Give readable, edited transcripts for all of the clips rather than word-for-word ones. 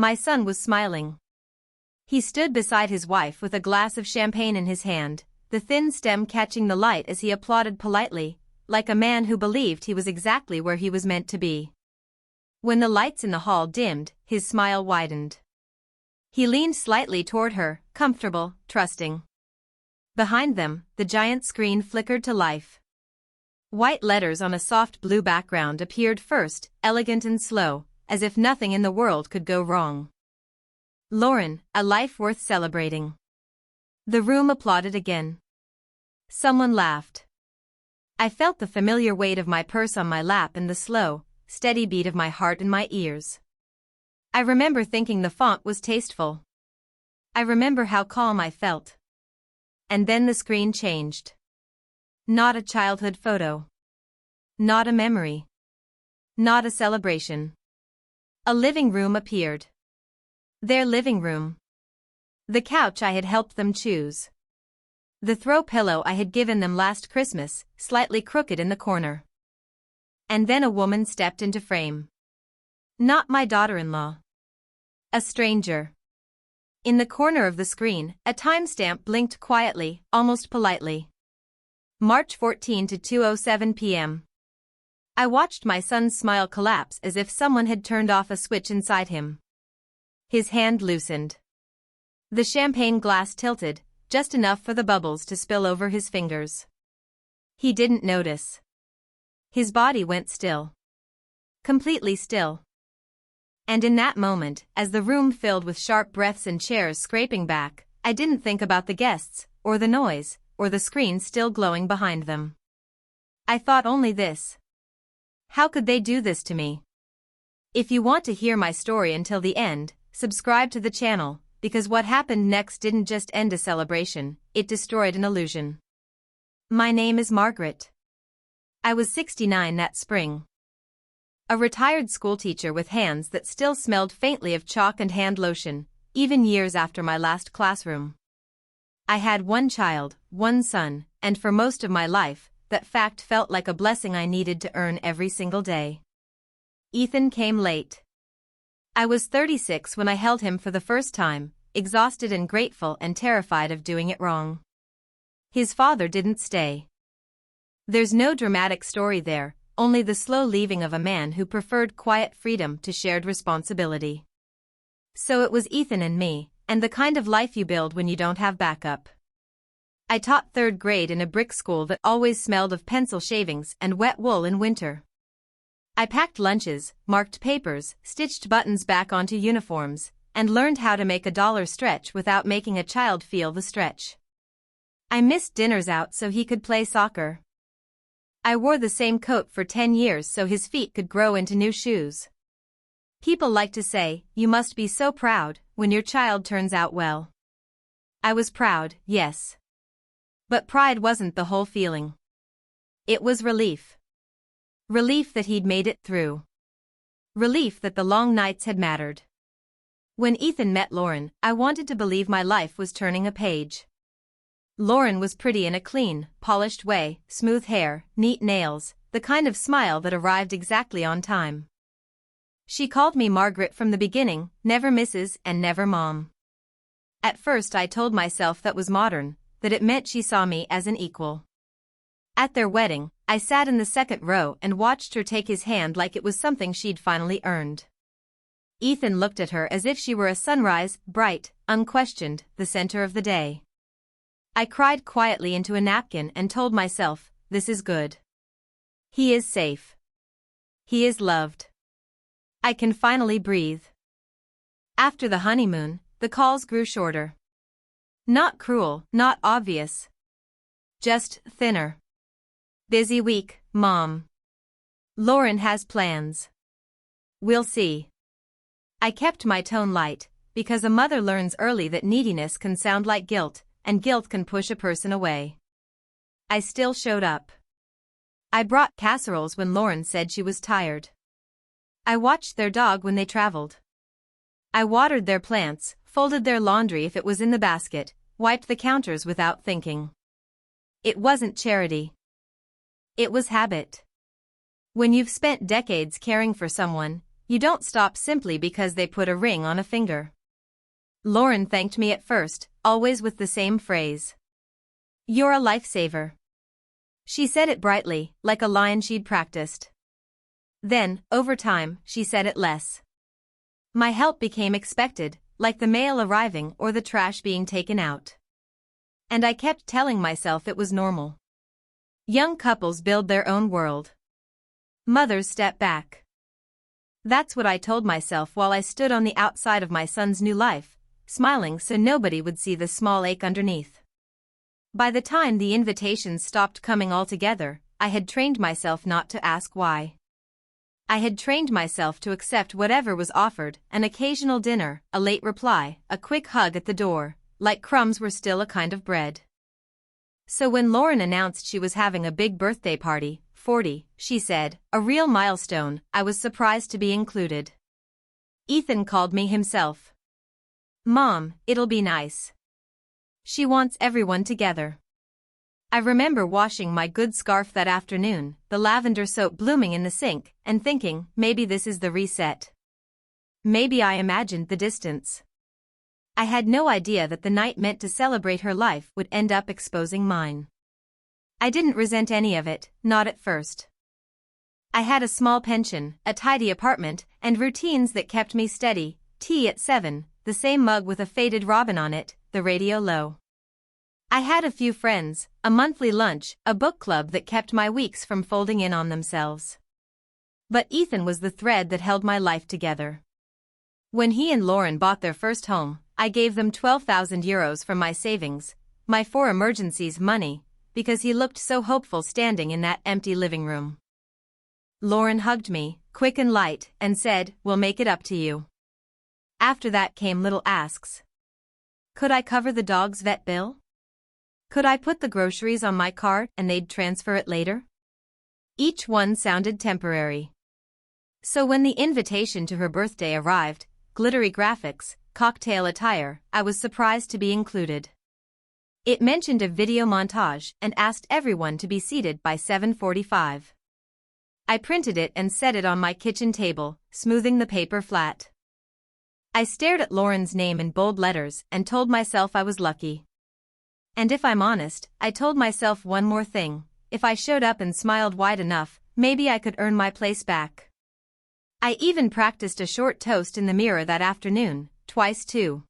My son was smiling. He stood beside his wife with a glass of champagne in his hand, the thin stem catching the light as he applauded politely, like a man who believed he was exactly where he was meant to be. When the lights in the hall dimmed, his smile widened. He leaned slightly toward her, comfortable, trusting. Behind them, the giant screen flickered to life. White letters on a soft blue background appeared first, elegant and slow, as if nothing in the world could go wrong. Lauren, a life worth celebrating. The room applauded again. Someone laughed. I felt the familiar weight of my purse on my lap and the slow, steady beat of my heart in my ears. I remember thinking the font was tasteful. I remember how calm I felt. And then the screen changed. Not a childhood photo. Not a memory. Not a celebration. A living room appeared. Their living room. The couch I had helped them choose. The throw pillow I had given them last Christmas, slightly crooked in the corner. And then a woman stepped into frame. Not my daughter-in-law. A stranger. In the corner of the screen, a timestamp blinked quietly, almost politely. March 14 to 2:07 p.m. I watched my son's smile collapse as if someone had turned off a switch inside him. His hand loosened. The champagne glass tilted, just enough for the bubbles to spill over his fingers. He didn't notice. His body went still. Completely still. And in that moment, as the room filled with sharp breaths and chairs scraping back, I didn't think about the guests, or the noise, or the screen still glowing behind them. I thought only this. How could they do this to me? If you want to hear my story until the end, subscribe to the channel, because what happened next didn't just end a celebration, it destroyed an illusion. My name is Margaret. I was 69 that spring. A retired schoolteacher with hands that still smelled faintly of chalk and hand lotion, even years after my last classroom. I had one child, one son, and for most of my life, that fact felt like a blessing I needed to earn every single day. Ethan came late. I was 36 when I held him for the first time, exhausted and grateful and terrified of doing it wrong. His father didn't stay. There's no dramatic story there, only the slow leaving of a man who preferred quiet freedom to shared responsibility. So it was Ethan and me, and the kind of life you build when you don't have backup. I taught third grade in a brick school that always smelled of pencil shavings and wet wool in winter. I packed lunches, marked papers, stitched buttons back onto uniforms, and learned how to make a dollar stretch without making a child feel the stretch. I missed dinners out so he could play soccer. I wore the same coat for 10 years so his feet could grow into new shoes. People like to say, you must be so proud when your child turns out well. I was proud, yes. But pride wasn't the whole feeling. It was relief. Relief that he'd made it through. Relief that the long nights had mattered. When Ethan met Lauren, I wanted to believe my life was turning a page. Lauren was pretty in a clean, polished way, smooth hair, neat nails, the kind of smile that arrived exactly on time. She called me Margaret from the beginning, never Mrs. and never Mom. At first I told myself that was modern, that it meant she saw me as an equal. At their wedding, I sat in the second row and watched her take his hand like it was something she'd finally earned. Ethan looked at her as if she were a sunrise, bright, unquestioned, the center of the day. I cried quietly into a napkin and told myself, this is good. He is safe. He is loved. I can finally breathe. After the honeymoon, the calls grew shorter. Not cruel, not obvious. Just thinner. Busy week, Mom. Lauren has plans. We'll see. I kept my tone light, because a mother learns early that neediness can sound like guilt, and guilt can push a person away. I still showed up. I brought casseroles when Lauren said she was tired. I watched their dog when they traveled. I watered their plants, folded their laundry if it was in the basket, wiped the counters without thinking. It wasn't charity. It was habit. When you've spent decades caring for someone, You don't stop simply because they put a ring on a finger. Lauren thanked me at first, always with the same phrase. You're a lifesaver. She said it brightly, like a line she'd practiced. Then, over time, she said it less. My help became expected, like the mail arriving or the trash being taken out. And I kept telling myself it was normal. Young couples build their own world. Mothers step back. That's what I told myself while I stood on the outside of my son's new life, smiling so nobody would see the small ache underneath. By the time the invitations stopped coming altogether, I had trained myself not to ask why. I had trained myself to accept whatever was offered, an occasional dinner, a late reply, a quick hug at the door, like crumbs were still a kind of bread. So when Lauren announced she was having a big birthday party, 40, she said, a real milestone, I was surprised to be included. Ethan called me himself. Mom, it'll be nice. She wants everyone together. I remember washing my good scarf that afternoon, the lavender soap blooming in the sink, and thinking, maybe this is the reset. Maybe I imagined the distance. I had no idea that the night meant to celebrate her life would end up exposing mine. I didn't resent any of it, not at first. I had a small pension, a tidy apartment, and routines that kept me steady, tea at 7, the same mug with a faded robin on it, the radio low. I had a few friends, a monthly lunch, a book club that kept my weeks from folding in on themselves. But Ethan was the thread that held my life together. When he and Lauren bought their first home, I gave them 12,000 euros from my savings, my 4 emergencies money, because he looked so hopeful standing in that empty living room. Lauren hugged me, quick and light, and said, we'll make it up to you. After that came little asks. Could I cover the dog's vet bill? Could I put the groceries on my card and they'd transfer it later? Each one sounded temporary. So when the invitation to her birthday arrived, glittery graphics, cocktail attire, I was surprised to be included. It mentioned a video montage and asked everyone to be seated by 7:45. I printed it and set it on my kitchen table, smoothing the paper flat. I stared at Lauren's name in bold letters and told myself I was lucky. And if I'm honest, I told myself one more thing, if I showed up and smiled wide enough, maybe I could earn my place back. I even practiced a short toast in the mirror that afternoon, twice too.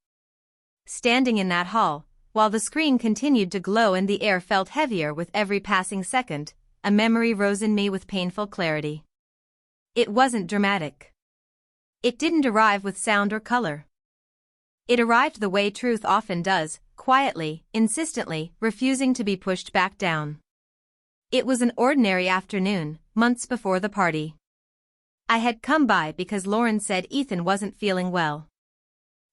Standing in that hall, while the screen continued to glow and the air felt heavier with every passing second, a memory rose in me with painful clarity. It wasn't dramatic. It didn't arrive with sound or color. It arrived the way truth often does, quietly, insistently, refusing to be pushed back down. It was an ordinary afternoon, months before the party. I had come by because Lauren said Ethan wasn't feeling well.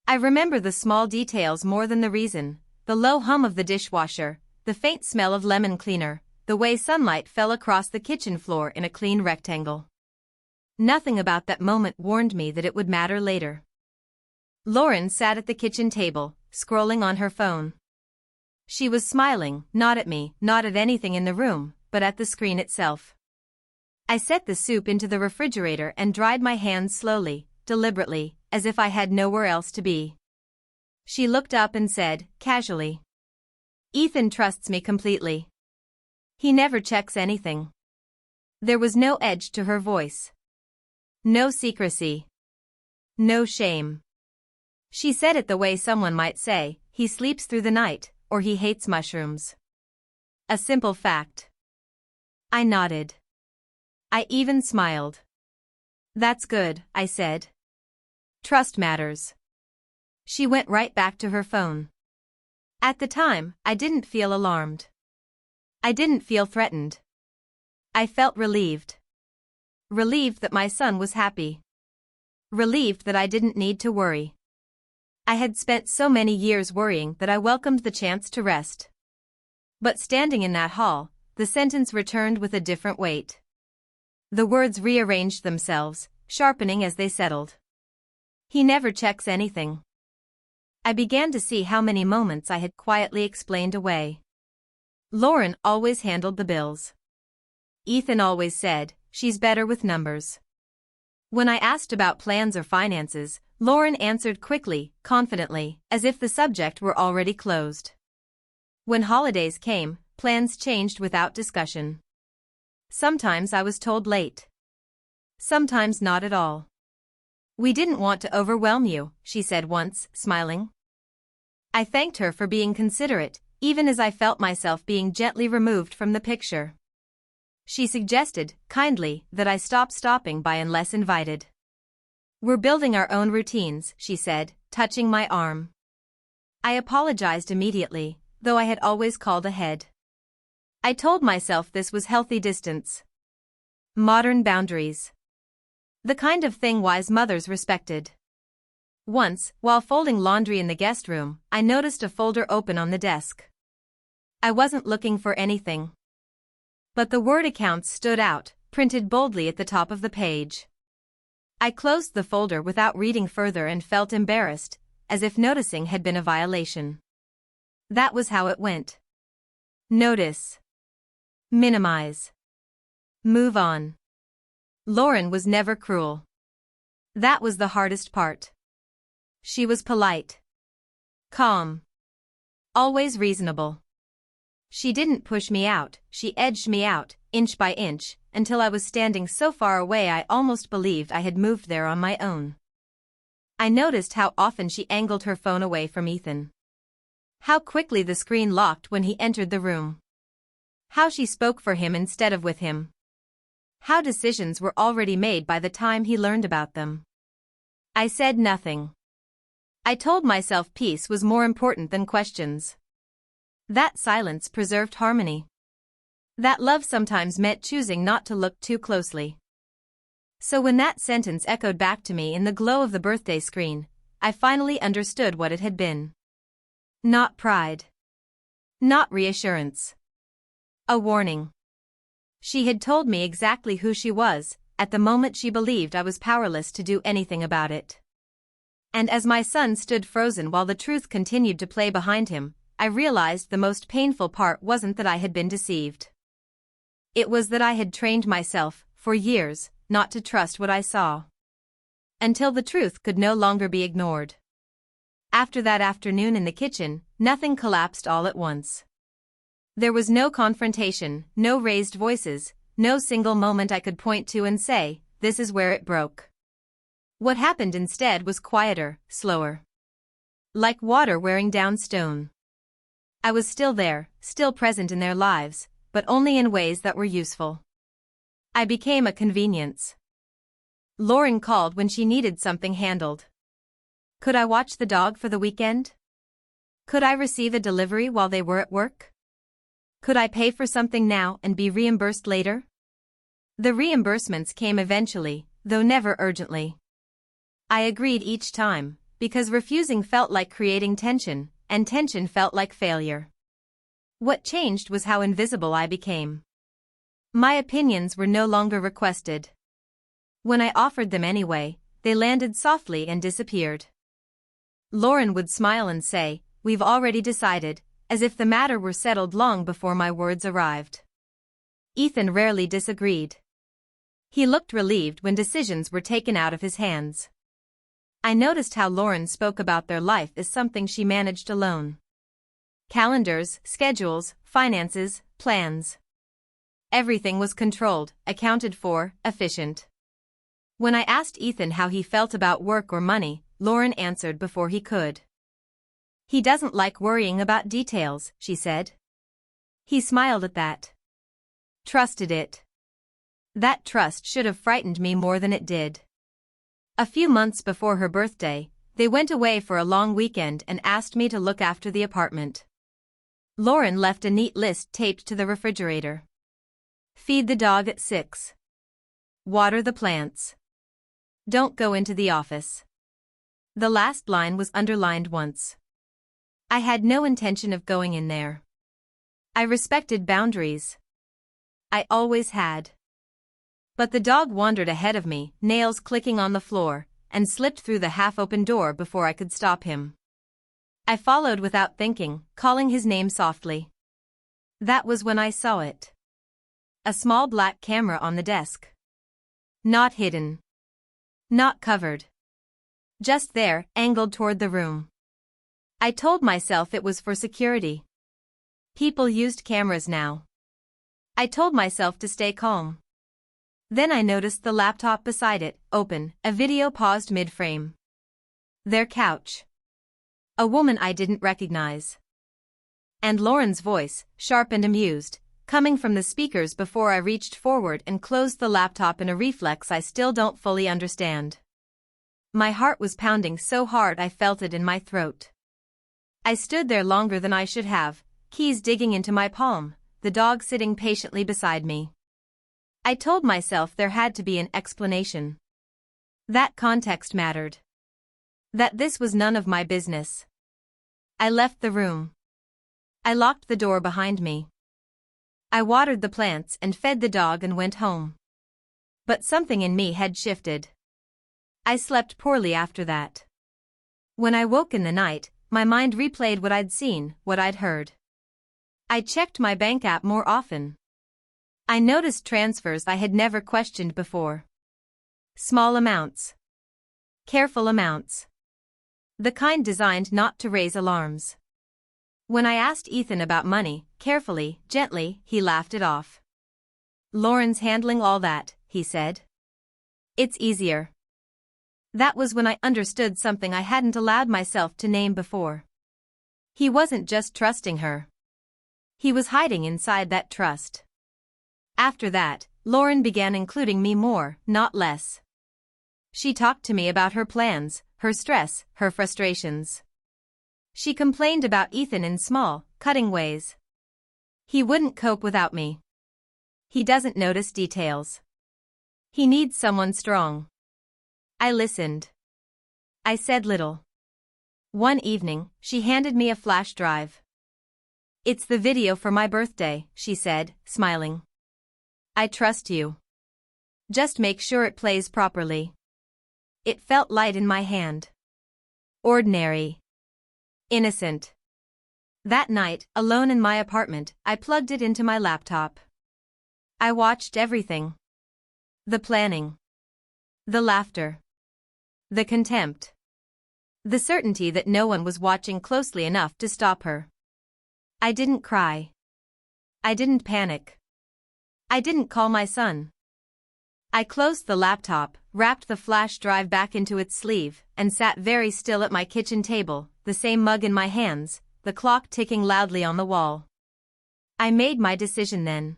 I remember the small details more than the reason, the low hum of the dishwasher, the faint smell of lemon cleaner, the way sunlight fell across the kitchen floor in a clean rectangle. Nothing about that moment warned me that it would matter later. Lauren sat at the kitchen table, scrolling on her phone. She was smiling, not at me, not at anything in the room, but at the screen itself. I set the soup into the refrigerator and dried my hands slowly, deliberately, as if I had nowhere else to be. She looked up and said, casually, Ethan trusts me completely. He never checks anything. There was no edge to her voice. No secrecy. No shame. She said it the way someone might say, he sleeps through the night, or he hates mushrooms. A simple fact. I nodded. I even smiled. That's good, I said. Trust matters. She went right back to her phone. At the time, I didn't feel alarmed. I didn't feel threatened. I felt relieved. Relieved that my son was happy. Relieved that I didn't need to worry. I had spent so many years worrying that I welcomed the chance to rest. But standing in that hall, the sentence returned with a different weight. The words rearranged themselves, sharpening as they settled. He never checks anything. I began to see how many moments I had quietly explained away. Lauren always handled the bills. Ethan always said, she's better with numbers. When I asked about plans or finances, Lauren answered quickly, confidently, as if the subject were already closed. When holidays came, plans changed without discussion. Sometimes I was told late. Sometimes not at all. "We didn't want to overwhelm you," she said once, smiling. I thanked her for being considerate, even as I felt myself being gently removed from the picture. She suggested, kindly, that I stop stopping by unless invited. "We're building our own routines," she said, touching my arm. I apologized immediately, though I had always called ahead. I told myself this was healthy distance. Modern boundaries. The kind of thing wise mothers respected. Once, while folding laundry in the guest room, I noticed a folder open on the desk. I wasn't looking for anything. But the word accounts stood out, printed boldly at the top of the page. I closed the folder without reading further and felt embarrassed, as if noticing had been a violation. That was how it went. Notice. Minimize. Move on. Lauren was never cruel. That was the hardest part. She was polite. Calm. Always reasonable. She didn't push me out, she edged me out, inch by inch, until I was standing so far away I almost believed I had moved there on my own. I noticed how often she angled her phone away from Ethan. How quickly the screen locked when he entered the room. How she spoke for him instead of with him. How decisions were already made by the time he learned about them. I said nothing. I told myself peace was more important than questions. That silence preserved harmony. That love sometimes meant choosing not to look too closely. So when that sentence echoed back to me in the glow of the birthday screen, I finally understood what it had been. Not pride. Not reassurance. A warning. She had told me exactly who she was, at the moment she believed I was powerless to do anything about it. And as my son stood frozen while the truth continued to play behind him, I realized the most painful part wasn't that I had been deceived. It was that I had trained myself, for years, not to trust what I saw. Until the truth could no longer be ignored. After that afternoon in the kitchen, nothing collapsed all at once. There was no confrontation, no raised voices, no single moment I could point to and say, "This is where it broke." What happened instead was quieter, slower. Like water wearing down stone. I was still there, still present in their lives, but only in ways that were useful. I became a convenience. Lauren called when she needed something handled. Could I watch the dog for the weekend? Could I receive a delivery while they were at work? Could I pay for something now and be reimbursed later? The reimbursements came eventually, though never urgently. I agreed each time, because refusing felt like creating tension, and tension felt like failure. What changed was how invisible I became. My opinions were no longer requested. When I offered them anyway, they landed softly and disappeared. Lauren would smile and say, "We've already decided," as if the matter were settled long before my words arrived. Ethan rarely disagreed. He looked relieved when decisions were taken out of his hands. I noticed how Lauren spoke about their life as something she managed alone. Calendars, schedules, finances, plans. Everything was controlled, accounted for, efficient. When I asked Ethan how he felt about work or money, Lauren answered before he could. "He doesn't like worrying about details," she said. He smiled at that. Trusted it. That trust should have frightened me more than it did. A few months before her birthday, they went away for a long weekend and asked me to look after the apartment. Lauren left a neat list taped to the refrigerator. Feed the dog at 6. Water the plants. Don't go into the office. The last line was underlined once. I had no intention of going in there. I respected boundaries. I always had. But the dog wandered ahead of me, nails clicking on the floor, and slipped through the half-open door before I could stop him. I followed without thinking, calling his name softly. That was when I saw it. A small black camera on the desk. Not hidden. Not covered. Just there, angled toward the room. I told myself it was for security. People used cameras now. I told myself to stay calm. Then I noticed the laptop beside it, open, a video paused mid-frame. Their couch. A woman I didn't recognize. And Lauren's voice, sharp and amused, coming from the speakers before I reached forward and closed the laptop in a reflex I still don't fully understand. My heart was pounding so hard I felt it in my throat. I stood there longer than I should have, keys digging into my palm, the dog sitting patiently beside me. I told myself there had to be an explanation. That context mattered. That this was none of my business. I left the room. I locked the door behind me. I watered the plants and fed the dog and went home. But something in me had shifted. I slept poorly after that. When I woke in the night, my mind replayed what I'd seen, what I'd heard. I checked my bank app more often. I noticed transfers I had never questioned before. Small amounts. Careful amounts. The kind designed not to raise alarms. When I asked Ethan about money, carefully, gently, he laughed it off. "Lauren's handling all that," he said. "It's easier." That was when I understood something I hadn't allowed myself to name before. He wasn't just trusting her. He was hiding inside that trust. After that, Lauren began including me more, not less. She talked to me about her plans, her stress, her frustrations. She complained about Ethan in small, cutting ways. He wouldn't cope without me. He doesn't notice details. He needs someone strong. I listened. I said little. One evening, she handed me a flash drive. "It's the video for my birthday," she said, smiling. "I trust you. Just make sure it plays properly." It felt light in my hand. Ordinary. Innocent. That night, alone in my apartment, I plugged it into my laptop. I watched everything. The planning. The laughter. The contempt. The certainty that no one was watching closely enough to stop her. I didn't cry. I didn't panic. I didn't call my son. I closed the laptop, wrapped the flash drive back into its sleeve, and sat very still at my kitchen table, the same mug in my hands, the clock ticking loudly on the wall. I made my decision then.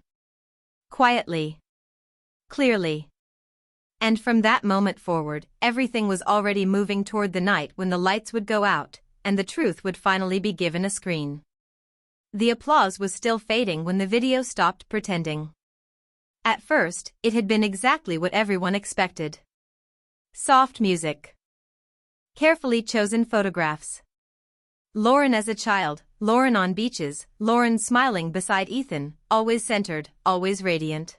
Quietly. Clearly. And from that moment forward, everything was already moving toward the night when the lights would go out, and the truth would finally be given a screen. The applause was still fading when the video stopped pretending. At first, it had been exactly what everyone expected. Soft music. Carefully chosen photographs. Lauren as a child, Lauren on beaches, Lauren smiling beside Ethan, always centered, always radiant.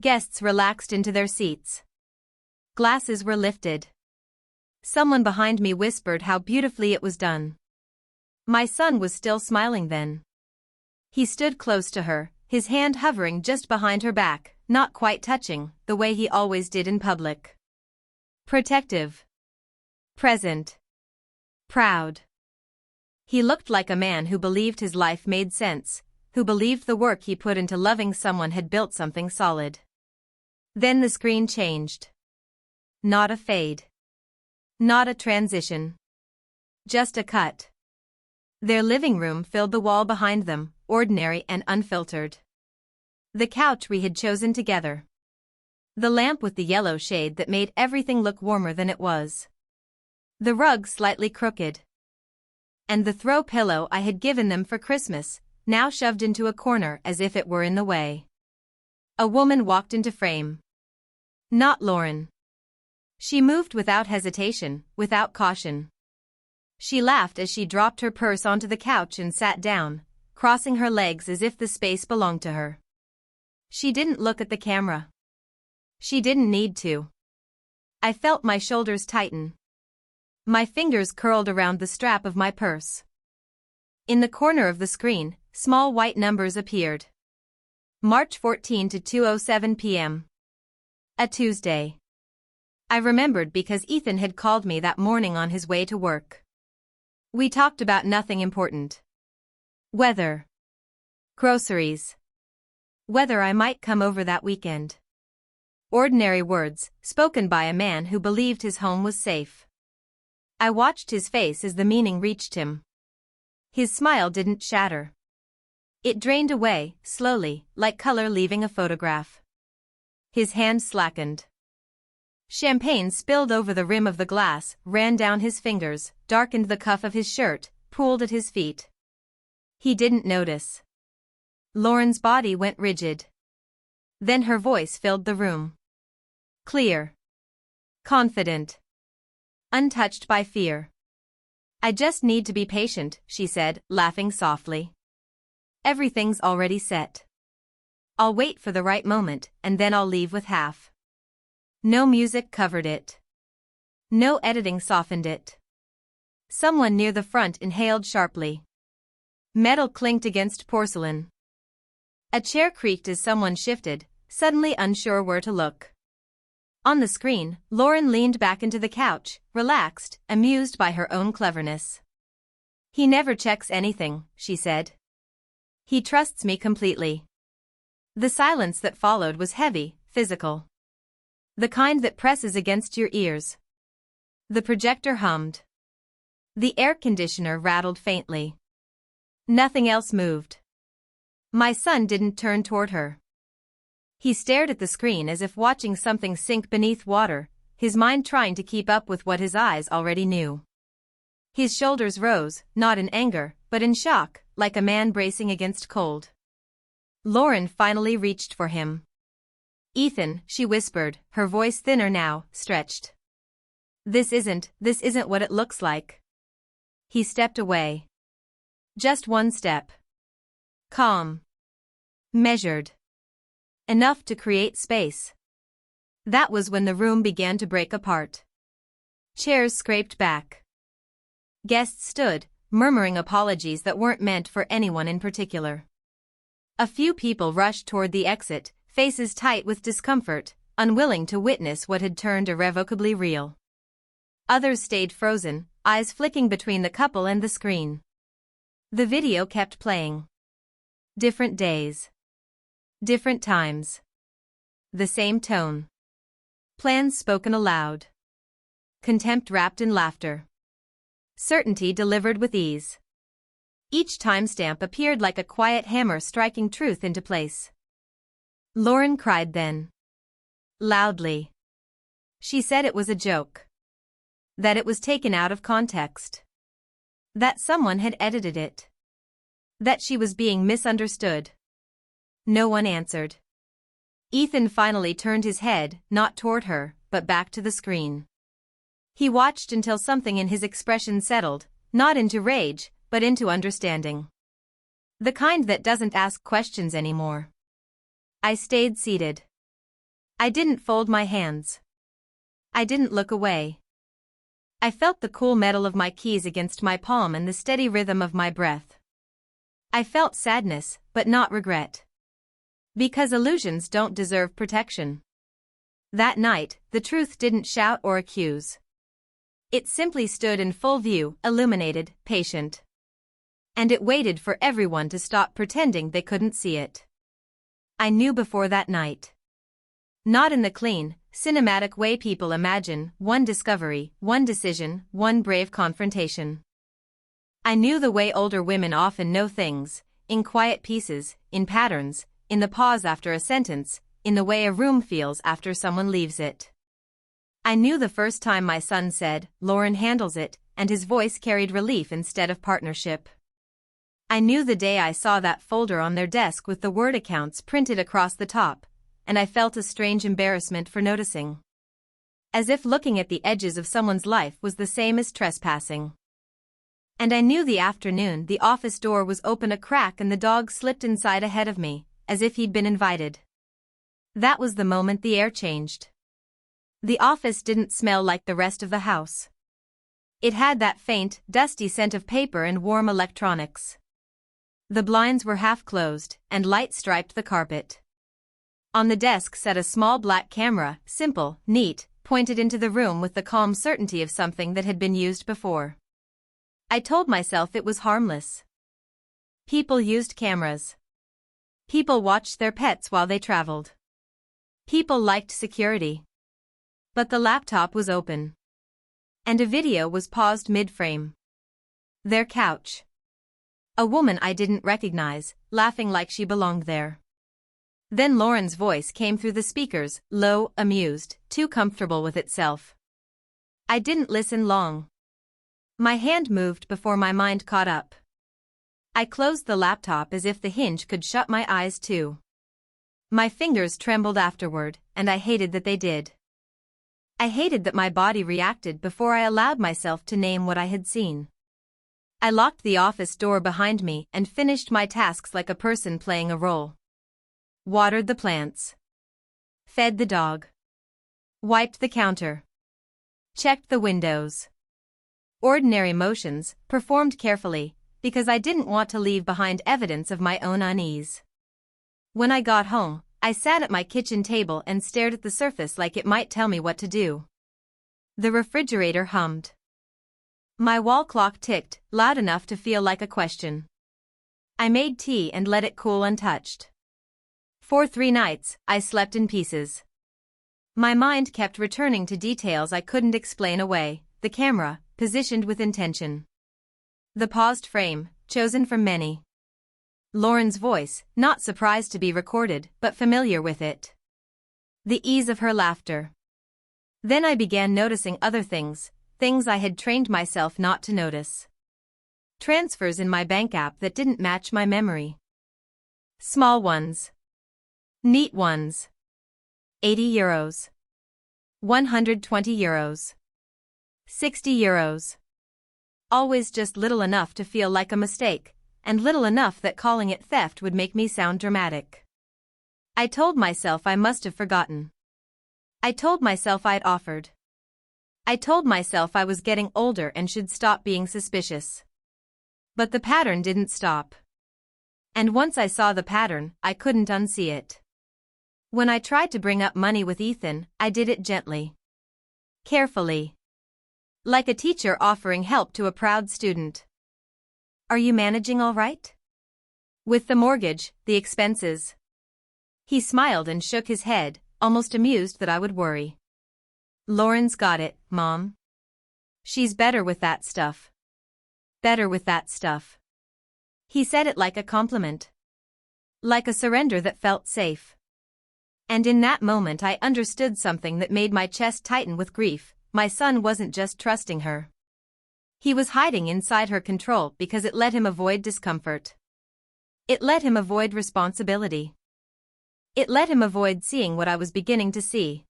Guests relaxed into their seats. Glasses were lifted. Someone behind me whispered how beautifully it was done. My son was still smiling then. He stood close to her, his hand hovering just behind her back, not quite touching, the way he always did in public. Protective. Present. Proud. He looked like a man who believed his life made sense, who believed the work he put into loving someone had built something solid. Then the screen changed. Not a fade. Not a transition. Just a cut. Their living room filled the wall behind them, ordinary and unfiltered. The couch we had chosen together. The lamp with the yellow shade that made everything look warmer than it was. The rug slightly crooked. And the throw pillow I had given them for Christmas, now shoved into a corner as if it were in the way. A woman walked into frame. Not Lauren. She moved without hesitation, without caution. She laughed as she dropped her purse onto the couch and sat down, crossing her legs as if the space belonged to her. She didn't look at the camera. She didn't need to. I felt my shoulders tighten. My fingers curled around the strap of my purse. In the corner of the screen, small white numbers appeared. March 14 to 2:07 p.m. A Tuesday. I remembered because Ethan had called me that morning on his way to work. We talked about nothing important. Weather. Groceries. Whether I might come over that weekend. Ordinary words, spoken by a man who believed his home was safe. I watched his face as the meaning reached him. His smile didn't shatter. It drained away, slowly, like color leaving a photograph. His hand slackened. Champagne spilled over the rim of the glass, ran down his fingers, darkened the cuff of his shirt, pooled at his feet. He didn't notice. Lauren's body went rigid. Then her voice filled the room. Clear. Confident. Untouched by fear. I just need to be patient, she said, laughing softly. Everything's already set. I'll wait for the right moment, and then I'll leave with half. No music covered it. No editing softened it. Someone near the front inhaled sharply. Metal clinked against porcelain. A chair creaked as someone shifted, suddenly unsure where to look. On the screen, Lauren leaned back into the couch, relaxed, amused by her own cleverness. He never checks anything, she said. He trusts me completely. The silence that followed was heavy, physical. The kind that presses against your ears. The projector hummed. The air conditioner rattled faintly. Nothing else moved. My son didn't turn toward her. He stared at the screen as if watching something sink beneath water, his mind trying to keep up with what his eyes already knew. His shoulders rose, not in anger, but in shock, like a man bracing against cold. Lauren finally reached for him. Ethan, she whispered, her voice thinner now, stretched. This isn't what it looks like. He stepped away. Just one step. Calm. Measured. Enough to create space. That was when the room began to break apart. Chairs scraped back. Guests stood, murmuring apologies that weren't meant for anyone in particular. A few people rushed toward the exit, faces tight with discomfort, unwilling to witness what had turned irrevocably real. Others stayed frozen, eyes flicking between the couple and the screen. The video kept playing. Different days. Different times. The same tone. Plans spoken aloud. Contempt wrapped in laughter. Certainty delivered with ease. Each timestamp appeared like a quiet hammer striking truth into place. Lauren cried then. Loudly. She said it was a joke. That it was taken out of context. That someone had edited it. That she was being misunderstood. No one answered. Ethan finally turned his head, not toward her, but back to the screen. He watched until something in his expression settled, not into rage, but into understanding. The kind that doesn't ask questions anymore. I stayed seated. I didn't fold my hands. I didn't look away. I felt the cool metal of my keys against my palm and the steady rhythm of my breath. I felt sadness, but not regret. Because illusions don't deserve protection. That night, the truth didn't shout or accuse. It simply stood in full view, illuminated, patient. And it waited for everyone to stop pretending they couldn't see it. I knew before that night. Not in the clean, cinematic way people imagine, one discovery, one decision, one brave confrontation. I knew the way older women often know things, in quiet pieces, in patterns, in the pause after a sentence, in the way a room feels after someone leaves it. I knew the first time my son said, "Lauren handles it," and his voice carried relief instead of partnership. I knew the day I saw that folder on their desk with the word accounts printed across the top, and I felt a strange embarrassment for noticing. As if looking at the edges of someone's life was the same as trespassing. And I knew the afternoon the office door was open a crack and the dog slipped inside ahead of me, as if he'd been invited. That was the moment the air changed. The office didn't smell like the rest of the house. It had that faint, dusty scent of paper and warm electronics. The blinds were half closed, and light striped the carpet. On the desk sat a small black camera, simple, neat, pointed into the room with the calm certainty of something that had been used before. I told myself it was harmless. People used cameras. People watched their pets while they traveled. People liked security. But the laptop was open. And a video was paused mid-frame. Their couch. A woman I didn't recognize, laughing like she belonged there. Then Lauren's voice came through the speakers, low, amused, too comfortable with itself. I didn't listen long. My hand moved before my mind caught up. I closed the laptop as if the hinge could shut my eyes too. My fingers trembled afterward, and I hated that they did. I hated that my body reacted before I allowed myself to name what I had seen. I locked the office door behind me and finished my tasks like a person playing a role. Watered the plants. Fed the dog. Wiped the counter. Checked the windows. Ordinary motions, performed carefully, because I didn't want to leave behind evidence of my own unease. When I got home, I sat at my kitchen table and stared at the surface like it might tell me what to do. The refrigerator hummed. My wall clock ticked, loud enough to feel like a question. I made tea and let it cool untouched. For 3 nights, I slept in pieces. My mind kept returning to details I couldn't explain away, the camera, positioned with intention. The paused frame, chosen from many. Lauren's voice, not surprised to be recorded, but familiar with it. The ease of her laughter. Then I began noticing other things, things I had trained myself not to notice. Transfers in my bank app that didn't match my memory. Small ones. Neat ones. 80 euros. 120 euros. 60 euros. Always just little enough to feel like a mistake, and little enough that calling it theft would make me sound dramatic. I told myself I must have forgotten. I told myself I'd offered. I told myself I was getting older and should stop being suspicious. But the pattern didn't stop. And once I saw the pattern, I couldn't unsee it. When I tried to bring up money with Ethan, I did it gently. Carefully. Like a teacher offering help to a proud student. Are you managing all right? With the mortgage, the expenses. He smiled and shook his head, almost amused that I would worry. Lauren's got it, Mom. She's better with that stuff. Better with that stuff. He said it like a compliment. Like a surrender that felt safe. And in that moment I understood something that made my chest tighten with grief. My son wasn't just trusting her. He was hiding inside her control because it let him avoid discomfort. It let him avoid responsibility. It let him avoid seeing what I was beginning to see.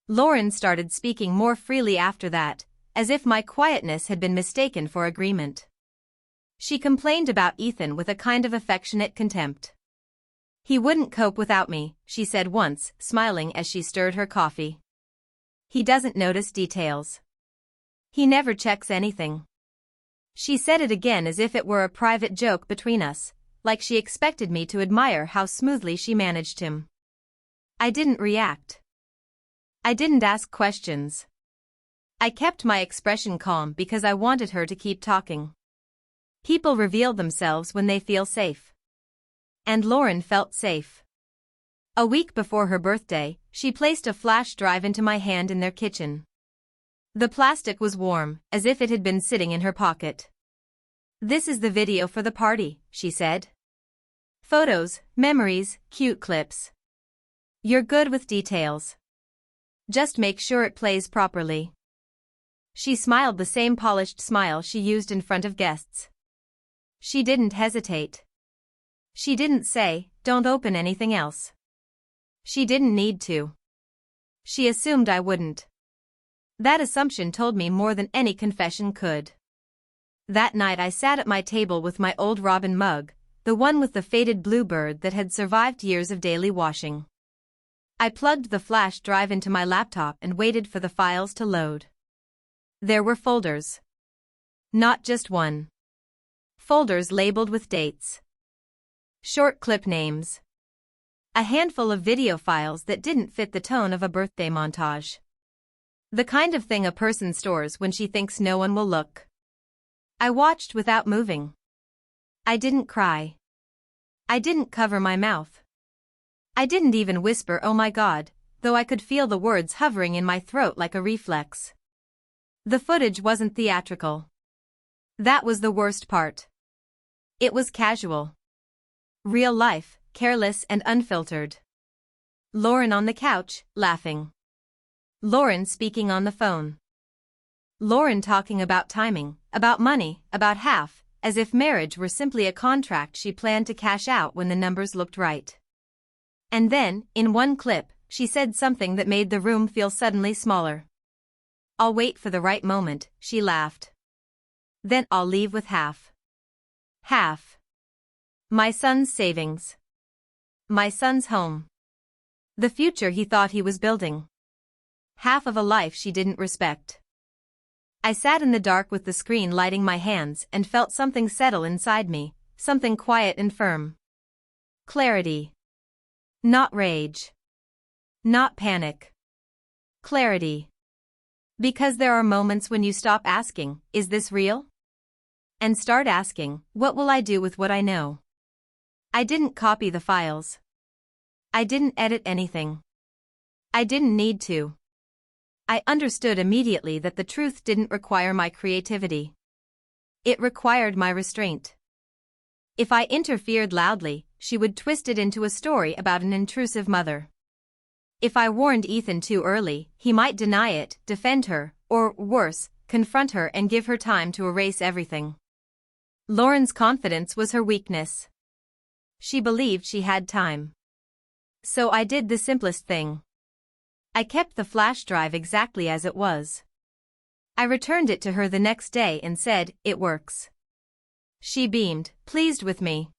Lauren started speaking more freely after that, as if my quietness had been mistaken for agreement. She complained about Ethan with a kind of affectionate contempt. He wouldn't cope without me, she said once, smiling as she stirred her coffee. He doesn't notice details. He never checks anything. She said it again as if it were a private joke between us, like she expected me to admire how smoothly she managed him. I didn't react. I didn't ask questions. I kept my expression calm because I wanted her to keep talking. People reveal themselves when they feel safe. And Lauren felt safe. A week before her birthday, she placed a flash drive into my hand in their kitchen. The plastic was warm, as if it had been sitting in her pocket. This is the video for the party, she said. Photos, memories, cute clips. You're good with details. Just make sure it plays properly. She smiled the same polished smile she used in front of guests. She didn't hesitate. She didn't say, don't open anything else. She didn't need to. She assumed I wouldn't. That assumption told me more than any confession could. That night I sat at my table with my old Robin mug, the one with the faded blue bird that had survived years of daily washing. I plugged the flash drive into my laptop and waited for the files to load. There were folders. Not just one. Folders labeled with dates. Short clip names. A handful of video files that didn't fit the tone of a birthday montage. The kind of thing a person stores when she thinks no one will look. I watched without moving. I didn't cry. I didn't cover my mouth. I didn't even whisper "oh my God," though I could feel the words hovering in my throat like a reflex. The footage wasn't theatrical. That was the worst part. It was casual. Real life, careless and unfiltered. Lauren on the couch, laughing. Lauren speaking on the phone. Lauren talking about timing, about money, about half, as if marriage were simply a contract she planned to cash out when the numbers looked right. And then, in one clip, she said something that made the room feel suddenly smaller. "I'll wait for the right moment," she laughed. "Then I'll leave with half." Half. My son's savings. My son's home. The future he thought he was building. Half of a life she didn't respect. I sat in the dark with the screen lighting my hands and felt something settle inside me, something quiet and firm. Clarity. Not rage. Not panic. Clarity. Because there are moments when you stop asking, "Is this real?" and start asking, "What will I do with what I know?" I didn't copy the files. I didn't edit anything. I didn't need to. I understood immediately that the truth didn't require my creativity. It required my restraint. If I interfered loudly, she would twist it into a story about an intrusive mother. If I warned Ethan too early, he might deny it, defend her, or, worse, confront her and give her time to erase everything. Lauren's confidence was her weakness. She believed she had time. So I did the simplest thing. I kept the flash drive exactly as it was. I returned it to her the next day and said, "It works." She beamed, pleased with me.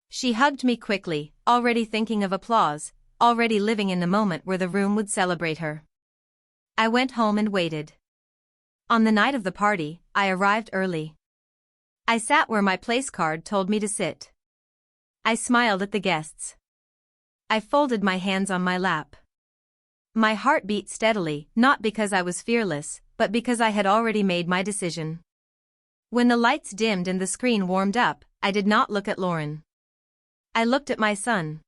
She hugged me quickly, already thinking of applause, already living in the moment where the room would celebrate her. I went home and waited. On the night of the party, I arrived early. I sat where my place card told me to sit. I smiled at the guests. I folded my hands on my lap. My heart beat steadily, not because I was fearless, but because I had already made my decision. When the lights dimmed and the screen warmed up, I did not look at Lauren. I looked at my son.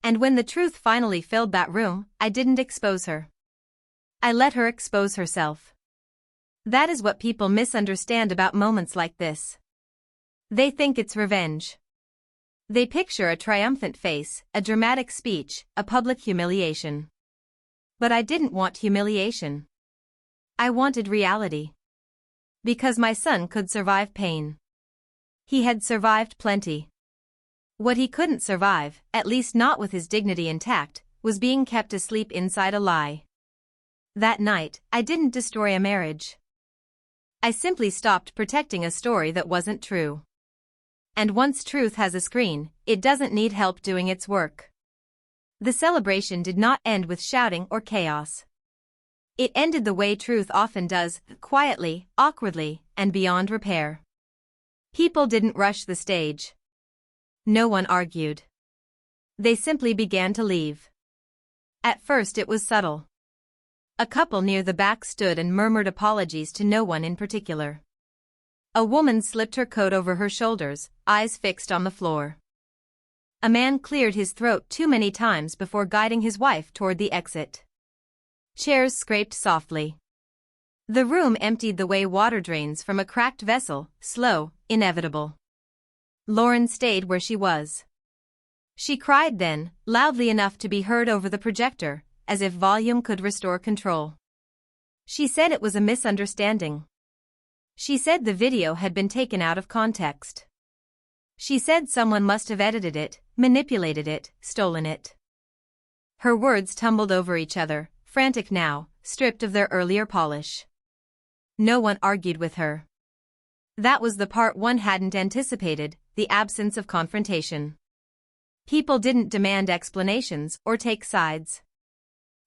And when the truth finally filled that room, I didn't expose her. I let her expose herself. That is what people misunderstand about moments like this. They think it's revenge. They picture a triumphant face, a dramatic speech, a public humiliation. But I didn't want humiliation. I wanted reality. Because my son could survive pain. He had survived plenty. What he couldn't survive, at least not with his dignity intact, was being kept asleep inside a lie. That night, I didn't destroy a marriage. I simply stopped protecting a story that wasn't true. And once truth has a screen, it doesn't need help doing its work. The celebration did not end with shouting or chaos. It ended the way truth often does, quietly, awkwardly, and beyond repair. People didn't rush the stage. No one argued. They simply began to leave. At first it was subtle. A couple near the back stood and murmured apologies to no one in particular. A woman slipped her coat over her shoulders, eyes fixed on the floor. A man cleared his throat too many times before guiding his wife toward the exit. Chairs scraped softly. The room emptied the way water drains from a cracked vessel, slow, inevitable. Lauren stayed where she was. She cried then, loudly enough to be heard over the projector, as if volume could restore control. She said it was a misunderstanding. She said the video had been taken out of context. She said someone must have edited it, manipulated it, stolen it. Her words tumbled over each other, frantic now, stripped of their earlier polish. No one argued with her. That was the part one hadn't anticipated, the absence of confrontation. People didn't demand explanations or take sides.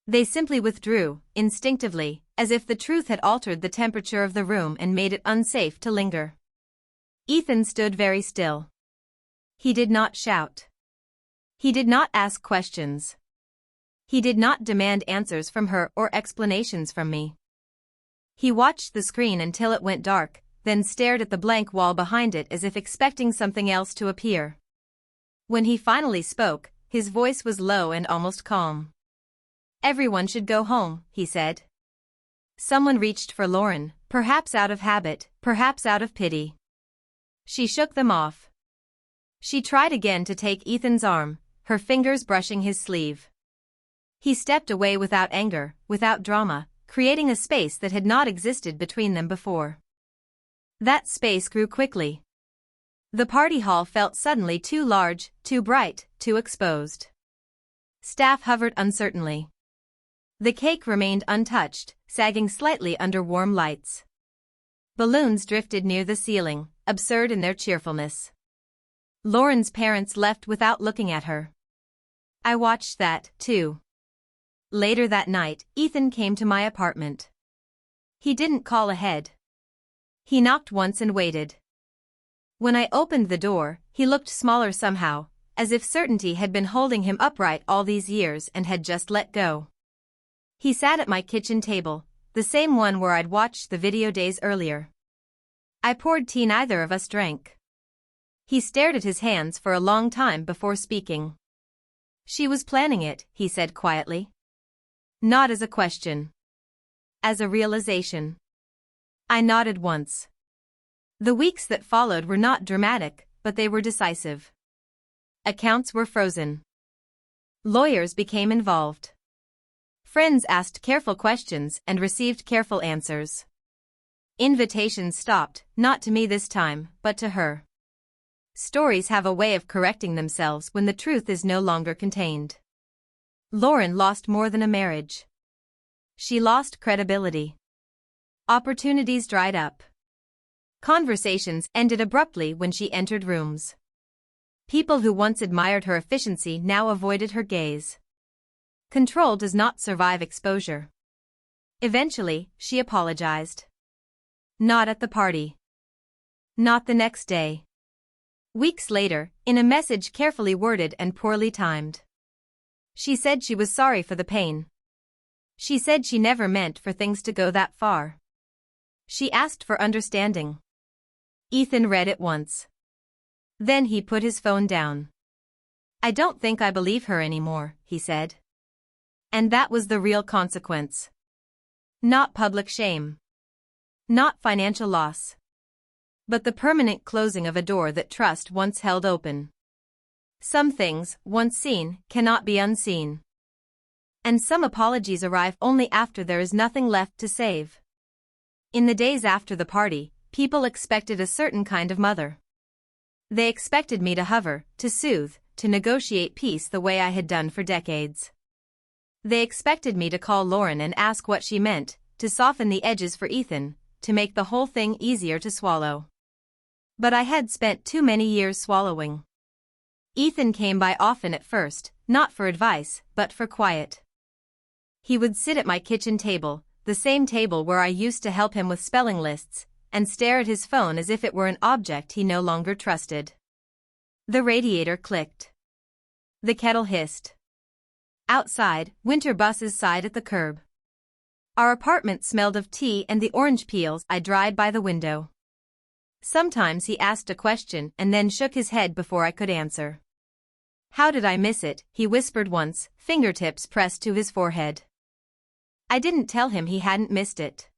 They simply withdrew, instinctively, as if the truth had altered the temperature of the room and made it unsafe to linger. Ethan stood very still. He did not shout. He did not ask questions. He did not demand answers from her or explanations from me. He watched the screen until it went dark, then stared at the blank wall behind it as if expecting something else to appear. When he finally spoke, his voice was low and almost calm. "Everyone should go home," he said. Someone reached for Lauren, perhaps out of habit, perhaps out of pity. She shook them off. She tried again to take Ethan's arm, her fingers brushing his sleeve. He stepped away without anger, without drama, creating a space that had not existed between them before. That space grew quickly. The party hall felt suddenly too large, too bright, too exposed. Staff hovered uncertainly. The cake remained untouched, sagging slightly under warm lights. Balloons drifted near the ceiling, absurd in their cheerfulness. Lauren's parents left without looking at her. I watched that, too. Later that night, Ethan came to my apartment. He didn't call ahead. He knocked once and waited. When I opened the door, he looked smaller somehow, as if certainty had been holding him upright all these years and had just let go. He sat at my kitchen table, the same one where I'd watched the video days earlier. I poured tea neither of us drank. He stared at his hands for a long time before speaking. "She was planning it," he said quietly. Not as a question. As a realization. I nodded once. The weeks that followed were not dramatic, but they were decisive. Accounts were frozen. Lawyers became involved. Friends asked careful questions and received careful answers. Invitations stopped, not to me this time, but to her. Stories have a way of correcting themselves when the truth is no longer contained. Lauren lost more than a marriage. She lost credibility. Opportunities dried up. Conversations ended abruptly when she entered rooms. People who once admired her efficiency now avoided her gaze. Control does not survive exposure. Eventually, she apologized. Not at the party. Not the next day. Weeks later, in a message carefully worded and poorly timed. She said she was sorry for the pain. She said she never meant for things to go that far. She asked for understanding. Ethan read it once. Then he put his phone down. "I don't think I believe her anymore," he said. And that was the real consequence. Not public shame. Not financial loss. But the permanent closing of a door that trust once held open. Some things, once seen, cannot be unseen. And some apologies arrive only after there is nothing left to save. In the days after the party, people expected a certain kind of mother. They expected me to hover, to soothe, to negotiate peace the way I had done for decades. They expected me to call Lauren and ask what she meant, to soften the edges for Ethan, to make the whole thing easier to swallow. But I had spent too many years swallowing. Ethan came by often at first, not for advice, but for quiet. He would sit at my kitchen table, the same table where I used to help him with spelling lists, and stare at his phone as if it were an object he no longer trusted. The radiator clicked. The kettle hissed. Outside, winter buses sighed at the curb. Our apartment smelled of tea and the orange peels I dried by the window. Sometimes he asked a question and then shook his head before I could answer. "How did I miss it?" he whispered once, fingertips pressed to his forehead. I didn't tell him he hadn't missed it.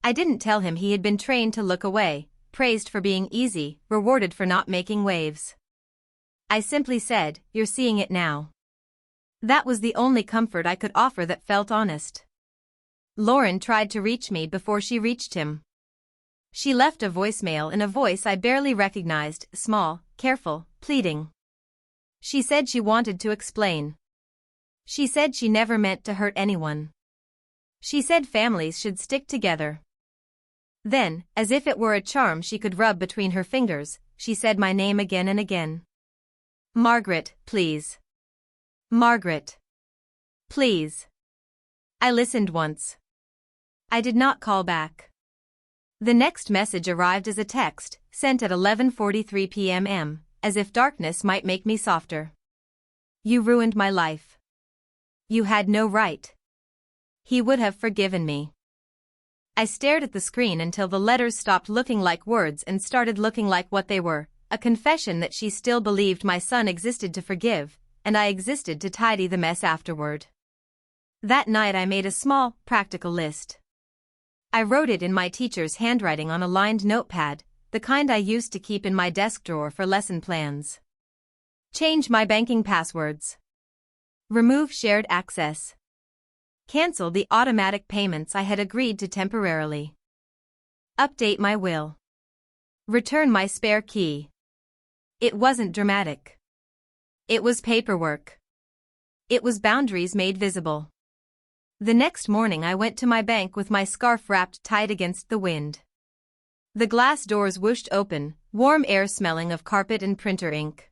I didn't tell him he had been trained to look away, praised for being easy, rewarded for not making waves. I simply said, "You're seeing it now." That was the only comfort I could offer that felt honest. Lauren tried to reach me before she reached him. She left a voicemail in a voice I barely recognized, small, careful, pleading. She said she wanted to explain. She said she never meant to hurt anyone. She said families should stick together. Then, as if it were a charm she could rub between her fingers, she said my name again and again. "Margaret, please. Margaret. Please." I listened once. I did not call back. The next message arrived as a text, sent at 11:43 p.m., as if darkness might make me softer. "You ruined my life. You had no right. He would have forgiven me. I stared at the screen until the letters stopped looking like words and started looking like what they were, a confession that she still believed my son existed to forgive, and I existed to tidy the mess afterward. That night I made a small, practical list. I wrote it in my teacher's handwriting on a lined notepad, the kind I used to keep in my desk drawer for lesson plans. Change my banking passwords. Remove shared access. Cancel the automatic payments I had agreed to temporarily. Update my will. Return my spare key. It wasn't dramatic. It was paperwork. It was boundaries made visible. The next morning I went to my bank with my scarf wrapped tight against the wind. The glass doors whooshed open, warm air smelling of carpet and printer ink.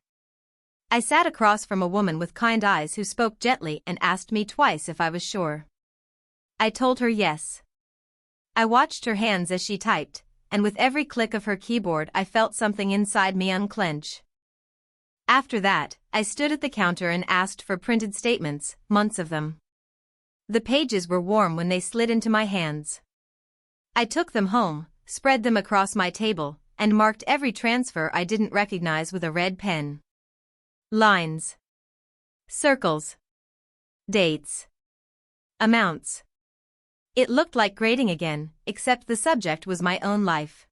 I sat across from a woman with kind eyes who spoke gently and asked me twice if I was sure. I told her yes. I watched her hands as she typed, and with every click of her keyboard I felt something inside me unclench. After that, I stood at the counter and asked for printed statements, months of them. The pages were warm when they slid into my hands. I took them home, spread them across my table, and marked every transfer I didn't recognize with a red pen. Lines. Circles. Dates. Amounts. It looked like grading again, except the subject was my own life.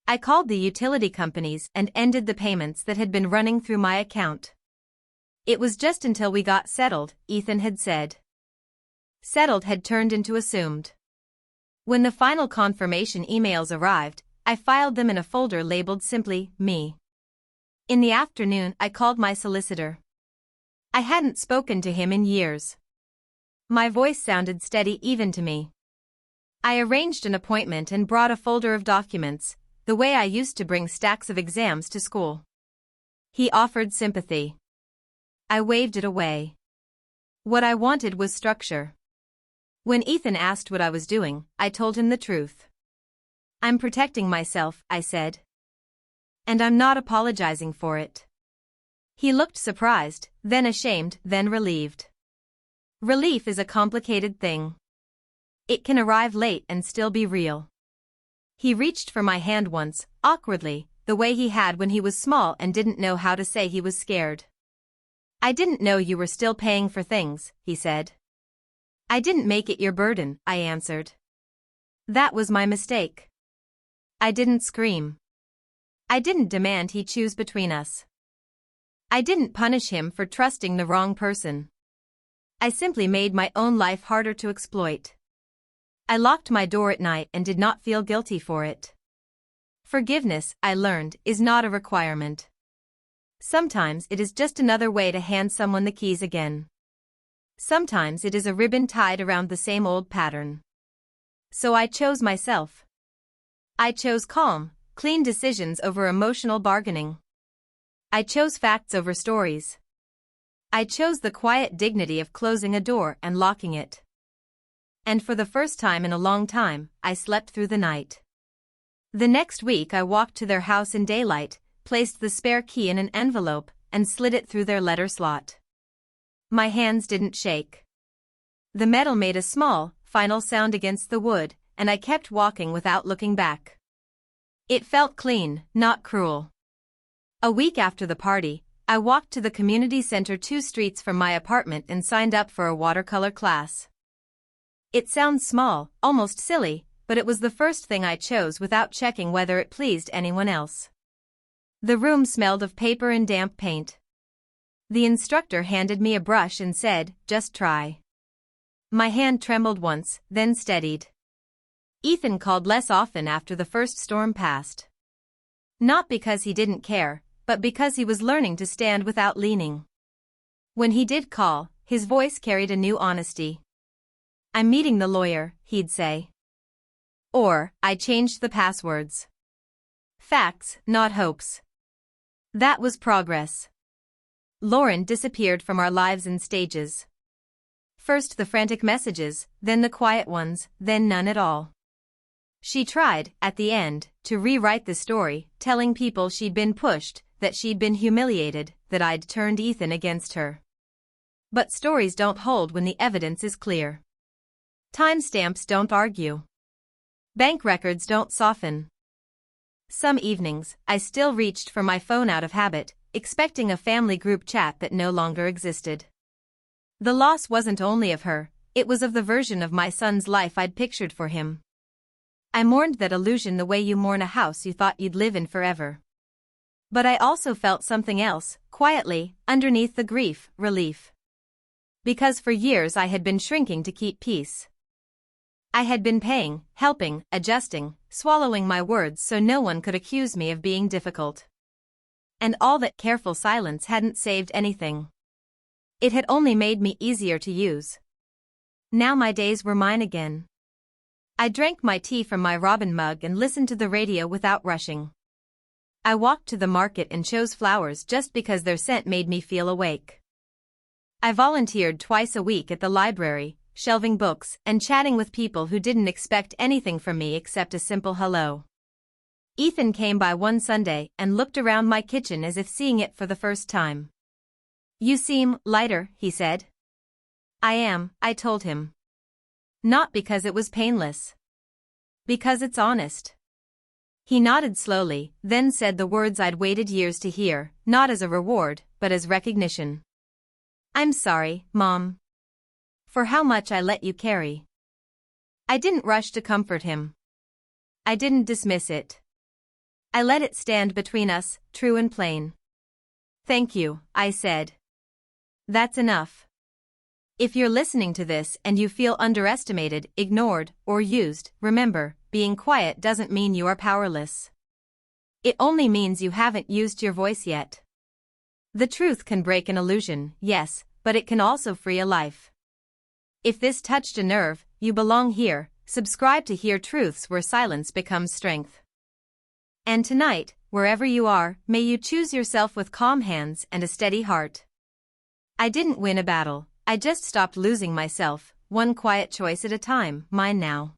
I called the utility companies and ended the payments that had been running through my account. It was just until we got settled, Ethan had said. Settled had turned into assumed. When the final confirmation emails arrived, I filed them in a folder labeled simply, me. In the afternoon, I called my solicitor. I hadn't spoken to him in years. My voice sounded steady even to me. I arranged an appointment and brought a folder of documents, the way I used to bring stacks of exams to school. He offered sympathy. I waved it away. What I wanted was structure. When Ethan asked what I was doing, I told him the truth. I'm protecting myself, I said. And I'm not apologizing for it. He looked surprised, then ashamed, then relieved. Relief is a complicated thing. It can arrive late and still be real. He reached for my hand once, awkwardly, the way he had when he was small and didn't know how to say he was scared. I didn't know you were still paying for things, he said. I didn't make it your burden, I answered. That was my mistake. I didn't scream. I didn't demand he choose between us. I didn't punish him for trusting the wrong person. I simply made my own life harder to exploit. I locked my door at night and did not feel guilty for it. Forgiveness, I learned, is not a requirement. Sometimes it is just another way to hand someone the keys again. Sometimes it is a ribbon tied around the same old pattern. So I chose myself. I chose calm, clean decisions over emotional bargaining. I chose facts over stories. I chose the quiet dignity of closing a door and locking it. And for the first time in a long time, I slept through the night. The next week I walked to their house in daylight, placed the spare key in an envelope, and slid it through their letter slot. My hands didn't shake. The metal made a small, final sound against the wood, and I kept walking without looking back. It felt clean, not cruel. A week after the party, I walked to the community center 2 streets from my apartment and signed up for a watercolor class. It sounds small, almost silly, but it was the first thing I chose without checking whether it pleased anyone else. The room smelled of paper and damp paint. The instructor handed me a brush and said, "Just try." My hand trembled once, then steadied. Ethan called less often after the first storm passed. Not because he didn't care, but because he was learning to stand without leaning. When he did call, his voice carried a new honesty. "I'm meeting the lawyer," he'd say. Or, "I changed the passwords." Facts, not hopes. That was progress. Lauren disappeared from our lives in stages. First the frantic messages, then the quiet ones, then none at all. She tried, at the end, to rewrite the story, telling people she'd been pushed, that she'd been humiliated, that I'd turned Ethan against her. But stories don't hold when the evidence is clear. Timestamps don't argue. Bank records don't soften. Some evenings, I still reached for my phone out of habit, expecting a family group chat that no longer existed. The loss wasn't only of her, it was of the version of my son's life I'd pictured for him. I mourned that illusion the way you mourn a house you thought you'd live in forever. But I also felt something else, quietly, underneath the grief, relief. Because for years I had been shrinking to keep peace. I had been paying, helping, adjusting, swallowing my words so no one could accuse me of being difficult. And all that careful silence hadn't saved anything. It had only made me easier to use. Now my days were mine again. I drank my tea from my robin mug and listened to the radio without rushing. I walked to the market and chose flowers just because their scent made me feel awake. I volunteered twice a week at the library, shelving books and chatting with people who didn't expect anything from me except a simple hello. Ethan came by one Sunday and looked around my kitchen as if seeing it for the first time. "You seem lighter," he said. "I am," I told him. "Not because it was painless. Because it's honest." He nodded slowly, then said the words I'd waited years to hear, not as a reward, but as recognition. "I'm sorry, Mom. For how much I let you carry." I didn't rush to comfort him. I didn't dismiss it. I let it stand between us, true and plain. "Thank you," I said. "That's enough. If you're listening to this and you feel underestimated, ignored, or used, remember, being quiet doesn't mean you are powerless. It only means you haven't used your voice yet. The truth can break an illusion, yes, but it can also free a life. If this touched a nerve, you belong here. Subscribe to hear truths where silence becomes strength. And tonight, wherever you are, may you choose yourself with calm hands and a steady heart. I didn't win a battle, I just stopped losing myself, one quiet choice at a time, mine now.